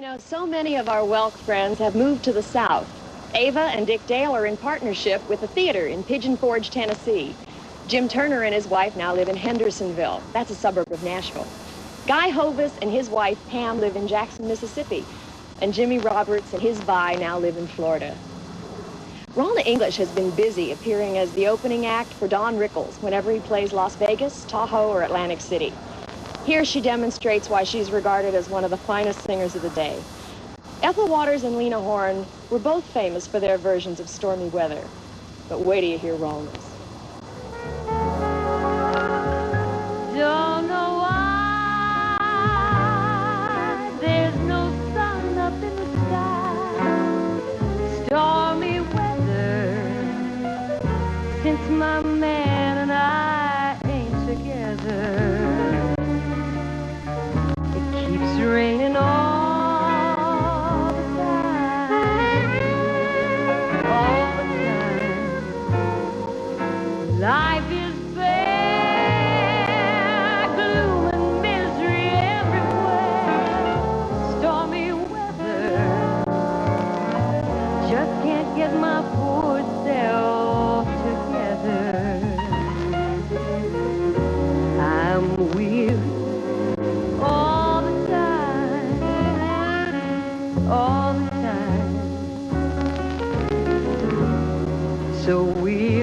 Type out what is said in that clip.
know, so many of our Welk friends have moved to the South. Ava and Dick Dale are in partnership with a theater in Pigeon Forge, Tennessee. Jim Turner and his wife now live in Hendersonville. That's a suburb of Nashville. Guy Hovis and his wife, Pam, live in Jackson, Mississippi. And Jimmy Roberts and his Vi now live in Florida. Ralna English has been busy appearing as the opening act for Don Rickles whenever he plays Las Vegas, Tahoe, or Atlantic City. Here she demonstrates why she's regarded as one of the finest singers of the day. Ethel Waters and Lena Horne were both famous for their versions of Stormy Weather. But wait till you hear Ralna's. Don't know why there's no sun up in the sky. Stormy weather since my man and I ain't together. It's raining all the time, all the time. Life is bare, gloom and misery everywhere. Stormy weather, just can't get my poor self together. I'm weary all the time, so weary.